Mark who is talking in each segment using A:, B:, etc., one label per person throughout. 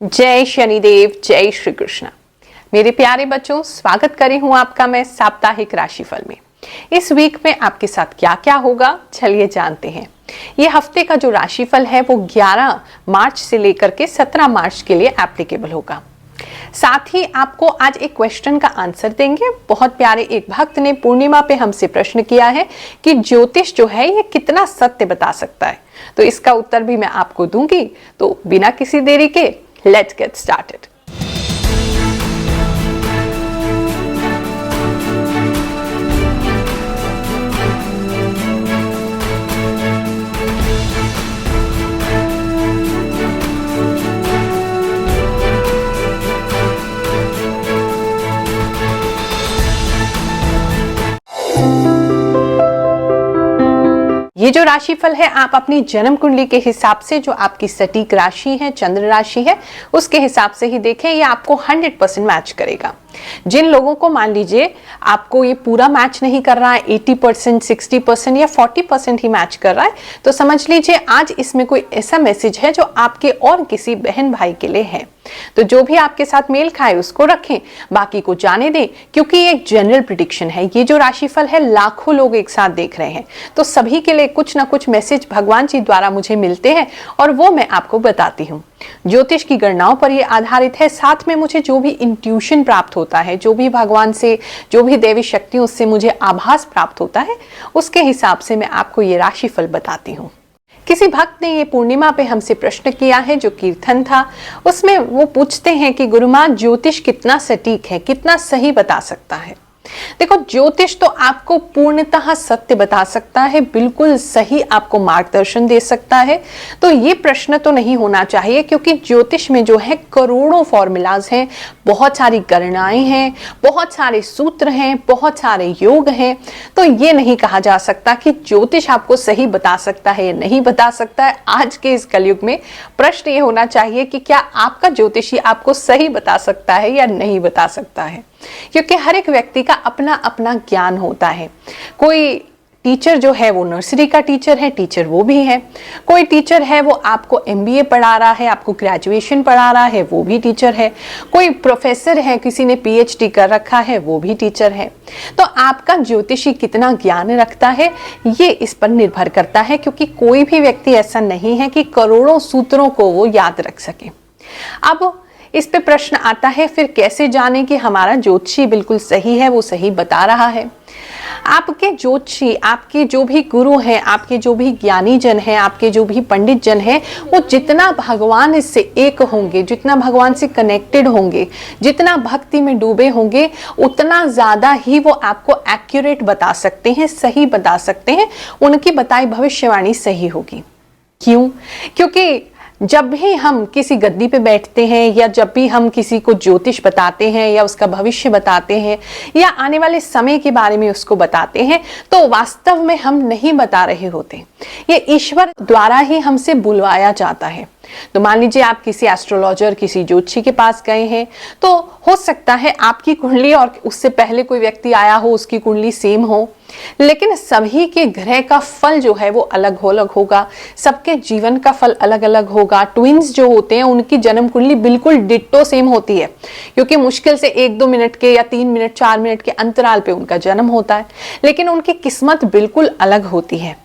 A: जय शनिदेव, जय श्री कृष्ण। मेरे प्यारे बच्चों, स्वागत करी हूं आपका मैं साप्ताहिक राशिफल में। इस वीक में आपके साथ क्या क्या होगा, चलिए जानते हैं। ये हफ्ते का जो राशिफल है वो 11 मार्च से लेकर के 17 मार्च के लिए एप्लीकेबल होगा। साथ ही आपको आज एक क्वेश्चन का आंसर देंगे। बहुत प्यारे एक भक्त ने पूर्णिमा पे हमसे प्रश्न किया है कि ज्योतिष जो है ये कितना सत्य बता सकता है, तो इसका उत्तर भी मैं आपको दूंगी। तो बिना किसी देरी के let's get started. ये जो राशिफल है आप अपनी जन्म कुंडली के हिसाब से, जो आपकी सटीक राशि है, चंद्र राशि है, उसके हिसाब से ही देखें। ये आपको 100% मैच करेगा। जिन लोगों को मान लीजिए आपको ये पूरा मैच नहीं कर रहा है, 80%, 60% या 40% ही मैच कर रहा है, तो समझ लीजिए आज इसमें कोई ऐसा मैसेज है जो आपके और किसी बहन भाई के लिए है। तो जो भी आपके साथ मेल खाए उसको रखें, बाकी को जाने दें, क्योंकि ये एक जनरल प्रिडिक्शन है। ये जो राशिफल है लाखों लोग एक साथ देख रहे हैं, तो सभी के लिए कुछ ना कुछ मैसेज भगवान जी द्वारा मुझे मिलते हैं और वो मैं आपको बताती हूँ। ज्योतिष की गणनाओं पर ये आधारित है। साथ में मुझे जो भी इंट्यूशन प्राप्त होता है, जो भी भगवान से, जो भी देवी शक्तियों से मुझे आभास प्राप्त होता है, उसके हिसाब से मैं आपको ये राशिफल बताती हूँ। किसी भक्त ने ये पूर्णिमा पे हमसे प्रश्न किया है, जो कीर्तन था उसमें वो पूछते हैं कि गुरुमाँ ज्योतिष कितना सटीक है, कितना सही बता सकता है। देखो, ज्योतिष तो आपको पूर्णतः सत्य बता सकता है, बिल्कुल सही आपको मार्गदर्शन दे सकता है। तो ये प्रश्न तो नहीं होना चाहिए, क्योंकि ज्योतिष में जो है करोड़ों फॉर्मूलाज हैं, बहुत सारी गणनाएं हैं, बहुत सारे सूत्र हैं, बहुत सारे योग हैं। तो ये नहीं कहा जा सकता कि ज्योतिष आपको सही बता सकता है या नहीं बता सकता है। आज के इस कलयुग में प्रश्न ये होना चाहिए कि क्या आपका ज्योतिषी आपको सही बता सकता है या नहीं बता सकता है, क्योंकि हर एक व्यक्ति का अपना अपना ज्ञान होता है। कोई टीचर जो है वो नर्सरी का टीचर है, टीचर वो भी है। कोई टीचर है वो आपको MBA पढ़ा रहा है, आपको ग्रेजुएशन पढ़ा रहा है, वो भी टीचर है। कोई प्रोफेसर है, किसी ने PhD कर रखा है, वो भी टीचर है। तो आपका ज्योतिषी कितना ज्ञान रखता है ये इस पर निर्भर करता है, क्योंकि कोई भी व्यक्ति ऐसा नहीं है कि करोड़ों सूत्रों को वो याद रख सके। अब इस पे प्रश्न आता है, फिर कैसे जाने कि हमारा ज्योतिषी बिल्कुल सही है, वो सही बता रहा है। आपके ज्योतिषी, आपके जो भी गुरु हैं, आपके जो भी ज्ञानी जन हैं, आपके जो भी पंडित जन हैं, वो जितना भगवान से एक होंगे, जितना भगवान से कनेक्टेड होंगे, जितना भक्ति में डूबे होंगे, उतना ज्यादा ही वो आपको एक्यूरेट बता सकते हैं, सही बता सकते हैं। उनकी बताई भविष्यवाणी सही होगी। क्यों? क्योंकि जब भी हम किसी गद्दी पे बैठते हैं, या जब भी हम किसी को ज्योतिष बताते हैं, या उसका भविष्य बताते हैं, या आने वाले समय के बारे में उसको बताते हैं, तो वास्तव में हम नहीं बता रहे होते। ये ईश्वर द्वारा ही हमसे बुलवाया जाता है। तो मान लीजिए आप किसी एस्ट्रोलॉजर, किसी ज्योतिषी के पास गए हैं, तो हो सकता है आपकी कुंडली और उससे पहले कोई व्यक्ति आया हो, उसकी कुंडली सेम हो, लेकिन सभी के ग्रह का फल जो है वो अलग अलग होगा। सबके जीवन का फल अलग अलग होगा। ट्विंस जो होते हैं उनकी जन्म कुंडली बिल्कुल डिट्टो सेम होती है, क्योंकि मुश्किल से 1-2 मिनट के या 3 मिनट 4 मिनट के अंतराल पे उनका जन्म होता है, लेकिन उनकी किस्मत बिल्कुल अलग होती है।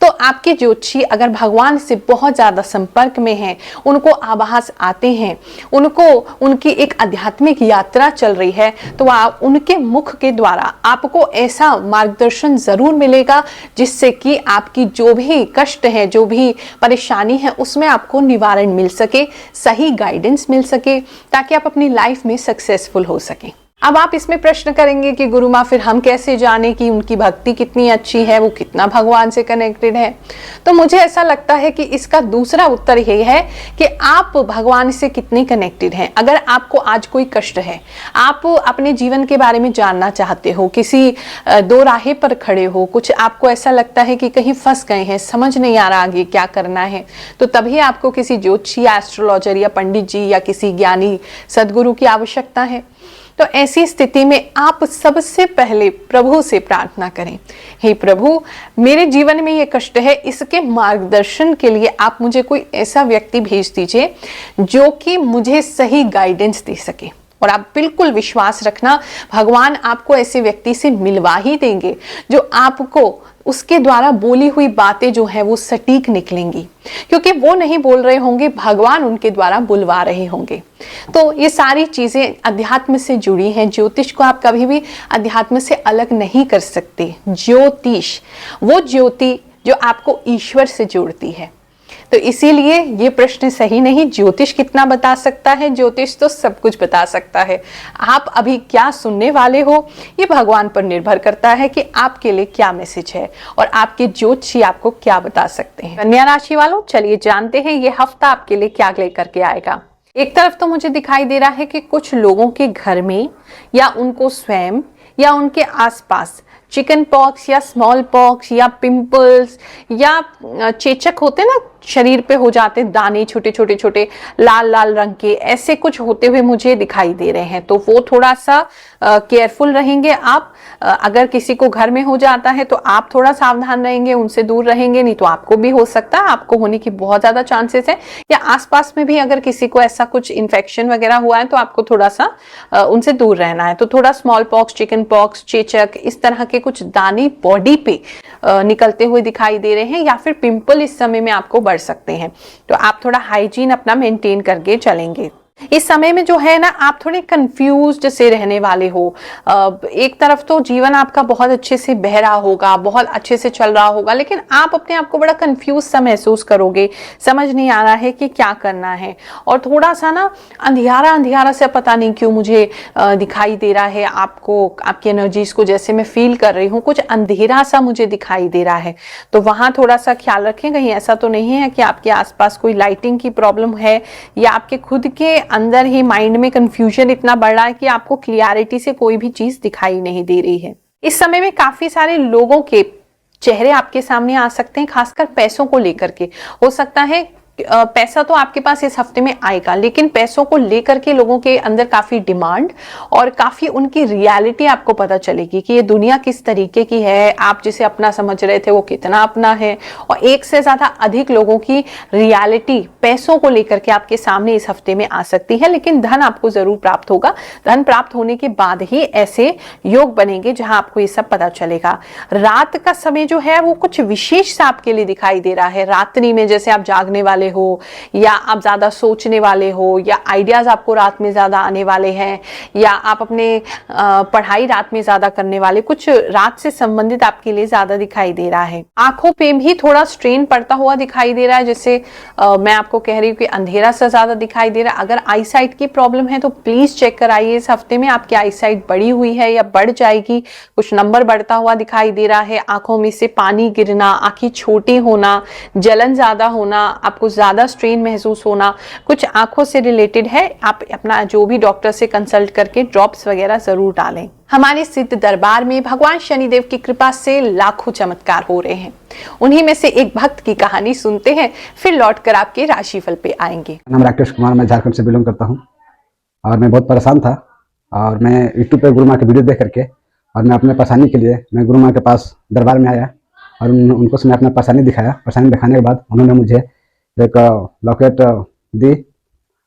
A: तो आपके ज्योतिषी अगर भगवान से बहुत ज्यादा संपर्क में हैं, उनको आभास आते हैं, उनको उनकी एक आध्यात्मिक यात्रा चल रही है, तो आप उनके मुख के द्वारा आपको ऐसा मार्गदर्शन जरूर मिलेगा जिससे कि आपकी जो भी कष्ट है, जो भी परेशानी है, उसमें आपको निवारण मिल सके, सही गाइडेंस मिल सके, ताकि आप अपनी लाइफ में सक्सेसफुल हो सके। अब आप इसमें प्रश्न करेंगे कि गुरुमाँ फिर हम कैसे जाने कि उनकी भक्ति कितनी अच्छी है, वो कितना भगवान से कनेक्टेड है। तो मुझे ऐसा लगता है कि इसका दूसरा उत्तर ये है कि आप भगवान से कितने कनेक्टेड हैं। अगर आपको आज कोई कष्ट है, आप अपने जीवन के बारे में जानना चाहते हो, किसी दो राहे पर खड़े हो, कुछ आपको ऐसा लगता है कि कहीं फंस गए हैं, समझ नहीं आ रहा आगे क्या करना है, तो तभी आपको किसी ज्योतिषी या एस्ट्रोलॉजर या पंडित जी या किसी ज्ञानी सदगुरु की आवश्यकता है। तो ऐसी स्थिति में आप सबसे पहले प्रभु से प्रार्थना करें, हे प्रभु, मेरे जीवन में ये कष्ट है, इसके मार्गदर्शन के लिए आप मुझे कोई ऐसा व्यक्ति भेज दीजिए जो कि मुझे सही गाइडेंस दे सके। और आप बिल्कुल विश्वास रखना, भगवान आपको ऐसे व्यक्ति से मिलवा ही देंगे जो आपको उसके द्वारा बोली हुई बातें जो है वो सटीक निकलेंगी, क्योंकि वो नहीं बोल रहे होंगे, भगवान उनके द्वारा बुलवा रहे होंगे। तो ये सारी चीजें अध्यात्म से जुड़ी हैं। ज्योतिष को आप कभी भी अध्यात्म से अलग नहीं कर सकते। ज्योतिष वो ज्योति जो आपको ईश्वर से जोड़ती है। तो इसीलिए ये प्रश्न सही नहीं, ज्योतिष कितना बता सकता है, ज्योतिष तो सब कुछ बता सकता है। आप अभी क्या सुनने वाले हो ये भगवान पर निर्भर करता है कि आपके लिए क्या मैसेज है और आपके ज्योतिषी आपको क्या बता सकते हैं। कन्या राशि वालों, चलिए जानते हैं ये हफ्ता आपके लिए क्या लेकर के आएगा। एक तरफ तो मुझे दिखाई दे रहा है कि कुछ लोगों के घर में या उनको स्वयं या उनके आसपास चिकन पॉक्स या स्मॉल पॉक्स या पिंपल्स या चेचक होते ना, शरीर पे हो जाते दाने छोटे छोटे छोटे लाल लाल रंग के, ऐसे कुछ होते हुए मुझे दिखाई दे रहे हैं। तो वो थोड़ा सा केयरफुल रहेंगे आप। अगर किसी को घर में हो जाता है तो आप थोड़ा सावधान रहेंगे, उनसे दूर रहेंगे, नहीं तो आपको भी हो सकता है, आपको होने की बहुत ज्यादा चांसेस है। या आसपास में भी अगर किसी को ऐसा कुछ इन्फेक्शन वगैरह हुआ है तो आपको थोड़ा सा उनसे दूर रहना है। तो थोड़ा स्मॉल पॉक्स, चिकन पॉक्स, चेचक, इस तरह के कुछ दाने बॉडी पे निकलते हुए दिखाई दे रहे हैं, या फिर पिंपल इस समय में आपको बढ़ सकते हैं। तो आप थोड़ा हाइजीन अपना मेंटेन करके चलेंगे। इस समय में जो है ना, आप थोड़े कंफ्यूज्ड से रहने वाले हो। एक तरफ तो जीवन आपका बहुत अच्छे से बह रहा होगा, बहुत अच्छे से चल रहा होगा, लेकिन आप अपने आप को बड़ा कंफ्यूज सा महसूस करोगे, समझ नहीं आ रहा है कि क्या करना है। और थोड़ा सा ना अंधियारा अंधियारा से, पता नहीं क्यों मुझे दिखाई दे रहा है आपको, आपकी एनर्जीज को जैसे मैं फील कर रही हूँ, कुछ अंधेरा सा मुझे दिखाई दे रहा है। तो वहां थोड़ा सा ख्याल रखें, कहीं ऐसा तो नहीं है कि आपके आसपास कोई लाइटिंग की प्रॉब्लम है या आपके खुद के अंदर ही माइंड में कंफ्यूजन इतना बढ़ रहा है कि आपको क्लियरिटी से कोई भी चीज दिखाई नहीं दे रही है। इस समय में काफी सारे लोगों के चेहरे आपके सामने आ सकते हैं, खासकर पैसों को लेकर के। हो सकता है पैसा तो आपके पास इस हफ्ते में आएगा, लेकिन पैसों को लेकर के लोगों के अंदर काफी डिमांड और काफी उनकी रियलिटी आपको पता चलेगी कि ये दुनिया किस तरीके की है। आप जिसे अपना समझ रहे थे वो कितना अपना है, और एक से ज्यादा अधिक लोगों की रियलिटी पैसों को लेकर के आपके सामने इस हफ्ते में आ सकती है। लेकिन धन आपको जरूर प्राप्त होगा। धन प्राप्त होने के बाद ही ऐसे योग बनेंगे जहां आपको ये सब पता चलेगा। रात का समय जो है वो कुछ विशेष सा आपके लिए दिखाई दे रहा है। रात्रि में जैसे आप जागने वाले हो, या आप ज्यादा सोचने वाले हो, या आइडियाज आपको रात में ज्यादा आने वाले हैं, या आप अपने पढ़ाई रात में ज्यादा करने वाले, कुछ रात से संबंधित आपके लिए ज्यादा दिखाई दे रहा है। आंखों पे भी थोड़ा स्ट्रेन पड़ता हुआ दिखाई दे रहा है, जैसे मैं आपको कह रही हूँ कि अंधेरा सा ज्यादा दिखाई दे रहा है। अगर आई साइट की प्रॉब्लम है तो प्लीज चेक कराइए। इस हफ्ते में आपकी आई साइट बढ़ी हुई है या बढ़ जाएगी, कुछ नंबर बढ़ता हुआ दिखाई दे रहा है। आंखों में से पानी गिरना, आंखें छोटी होना, जलन ज्यादा होना, आपको ज्यादा स्ट्रेन महसूस होना, कुछ आंखों से रिलेटेड है। आप अपना जो भी डॉक्टर से कंसल्ट करके ड्रॉप्स वगैरह जरूर डालें। हमारे सिद्ध दरबार में भगवान शनिदेव की कृपा से लाखों चमत्कार हो रहे हैं। उन्हीं में से एक भक्त की कहानी सुनते हैं, फिर लौटकर आपके राशिफल पे आएंगे।
B: नाम राकेश कुमार, मैं झारखंड से बिलोंग करता हूँ और मैं बहुत परेशान था, और मैं यूट्यूब पे गुरु माँ के वीडियो देख करके और मैं अपने परेशानी के लिए मैं गुरु माँ के पास दरबार में आया और उनको मैं अपना परेशानी दिखाया। परेशानी दिखाने के बाद उन्होंने मुझे एक लॉकेट दी,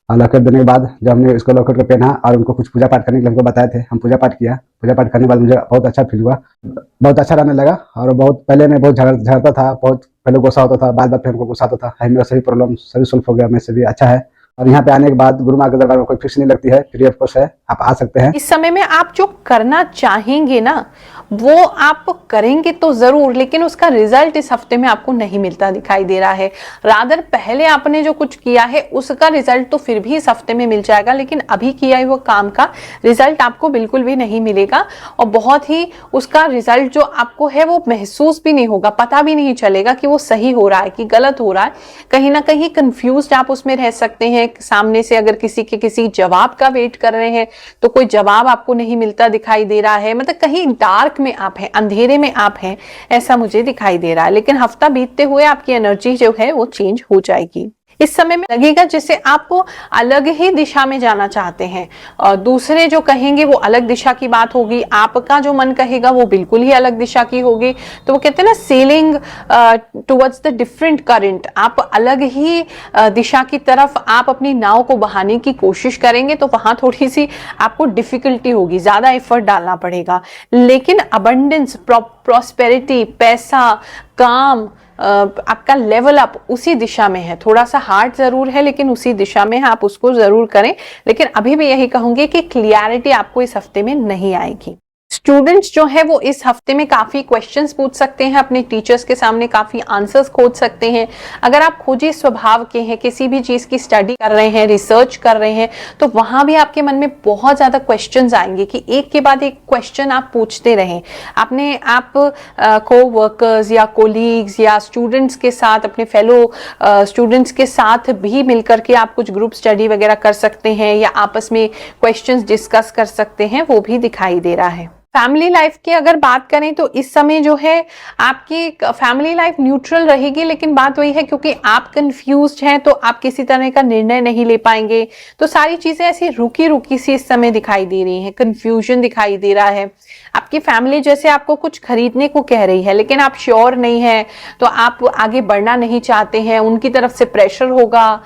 B: और लॉकेट देने के बाद जब हमने इसको लॉकेट को पहना और उनको कुछ पूजा पाठ करने के लिए हमको बताए थे, हम पूजा पाठ किया। पूजा पाठ करने के बाद मुझे बहुत अच्छा फील हुआ, बहुत अच्छा रहने लगा। और बहुत पहले मैं बहुत झगड़ता था, बहुत पहले गुस्सा होता था, बाद फिर हमको गुस्सा आता था। मेरा सभी प्रॉब्लम सभी सॉल्व हो गया, मैं सभी अच्छा है। और यहाँ पे आने के बाद गुरु माँ के दरबार में कोई फीस नहीं लगती है, फ्री ऑफ कॉस्ट है, आप आ सकते हैं।
A: इस समय में आप जो करना चाहेंगे ना वो आप करेंगे तो जरूर, लेकिन उसका रिजल्ट इस हफ्ते में आपको नहीं मिलता दिखाई दे रहा है। रादर पहले आपने जो कुछ किया है उसका रिजल्ट तो फिर भी इस हफ्ते में मिल जाएगा, लेकिन अभी किया हुआ काम का रिजल्ट आपको बिल्कुल भी नहीं मिलेगा। और बहुत ही उसका रिजल्ट जो आपको है वो महसूस भी नहीं होगा, पता भी नहीं चलेगा कि वो सही हो रहा है कि गलत हो रहा है। कहीं ना कहीं कंफ्यूज्ड आप उसमें रह सकते हैं। सामने से अगर किसी के किसी जवाब का वेट कर रहे हैं तो कोई जवाब आपको नहीं मिलता दिखाई दे रहा है, मतलब कहीं डार्क में आप हैं, अंधेरे में आप हैं, ऐसा मुझे दिखाई दे रहा है। लेकिन हफ्ता बीतते हुए आपकी एनर्जी जो है वो चेंज हो जाएगी। इस समय में लगेगा जैसे आप अलग ही दिशा में जाना चाहते हैं और दूसरे जो कहेंगे वो अलग दिशा की बात होगी, आपका जो मन कहेगा वो बिल्कुल ही अलग दिशा की होगी। तो वो कहते हैं ना selling towards the different current, आप अलग ही दिशा की तरफ आप अपनी नाव को बहाने की कोशिश करेंगे तो वहां थोड़ी सी आपको डिफिकल्टी होगी, ज्यादा एफर्ट डालना पड़ेगा। लेकिन अबंडेंस, प्रॉस्पेरिटी, पैसा, काम, आपका लेवल अप उसी दिशा में है। थोड़ा सा हार्ड जरूर है लेकिन उसी दिशा में है, आप उसको जरूर करें। लेकिन अभी भी यही कहूंगी कि क्लियरिटी आपको इस हफ्ते में नहीं आएगी। स्टूडेंट्स जो है वो इस हफ्ते में काफी क्वेश्चंस पूछ सकते हैं, अपने टीचर्स के सामने काफी आंसर्स खोज सकते हैं। अगर आप खोजी स्वभाव के हैं, किसी भी चीज की स्टडी कर रहे हैं, रिसर्च कर रहे हैं, तो वहां भी आपके मन में बहुत ज्यादा क्वेश्चंस आएंगे कि एक के बाद एक क्वेश्चन आप पूछते रहें। आप को वर्कर्स या कोलीग्स या स्टूडेंट्स के साथ, अपने फेलो स्टूडेंट्स के साथ भी मिलकर के आप कुछ ग्रुप स्टडी वगैरह कर सकते हैं या आपस में क्वेश्चंस डिस्कस कर सकते हैं, वो भी दिखाई दे रहा है। फैमिली लाइफ की अगर बात करें तो इस समय जो है आपकी फैमिली लाइफ न्यूट्रल रहेगी, लेकिन बात वही है क्योंकि आप कंफ्यूज्ड हैं तो आप किसी तरह का निर्णय नहीं ले पाएंगे। तो सारी चीजें ऐसी रुकी रुकी सी इस समय दिखाई दे रही हैं, कंफ्यूजन दिखाई दे रहा है। आपकी फैमिली जैसे आपको कुछ खरीदने को कह रही है लेकिन आप श्योर नहीं है, तो आप आगे बढ़ना नहीं चाहते हैं, उनकी तरफ से प्रेशर होगा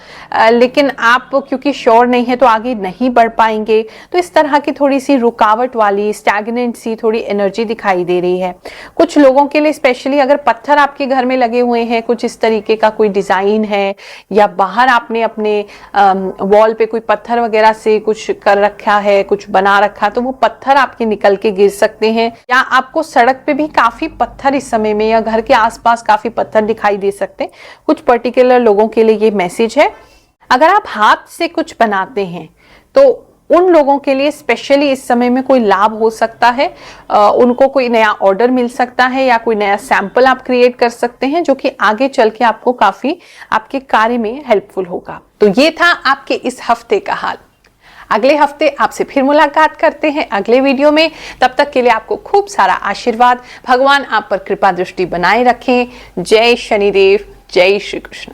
A: लेकिन आप क्योंकि श्योर नहीं है तो आगे नहीं बढ़ पाएंगे। तो इस तरह की थोड़ी सी रुकावट वाली, स्टैग्नेंट सी थोड़ी एनर्जी दिखाई दे रही है। कुछ लोगों के लिए स्पेशली अगर पत्थर आपके घर में लगे हुए हैं, कुछ इस तरीके का कोई डिजाइन है या बाहर आपने अपने वॉल पे कोई पत्थर वगैरह से कुछ कर रखा है, कुछ बना रखा, तो वो पत्थर आपके निकल के गिर सकते हैं। या आपको सड़क पे भी काफी पत्थर इस समय में या घर के आसपास काफी पत्थर दिखाई दे सकते हैं। कुछ पर्टिकुलर लोगों के लिए ये मैसेज है। अगर आप हाथ से कुछ बनाते हैं तो उन लोगों के लिए स्पेशली इस समय में कोई लाभ हो सकता है, उनको कोई नया ऑर्डर मिल सकता है या कोई नया सैंपल आप क्रिएट कर सकते हैं जो कि आगे चल के आपको काफी आपके कार्य में हेल्पफुल होगा। तो ये था आपके इस हफ्ते का हाल। अगले हफ्ते आपसे फिर मुलाकात करते हैं अगले वीडियो में। तब तक के लिए आपको खूब सारा आशीर्वाद, भगवान आप पर कृपा दृष्टि बनाए रखें। जय शनिदेव, जय श्री कृष्ण।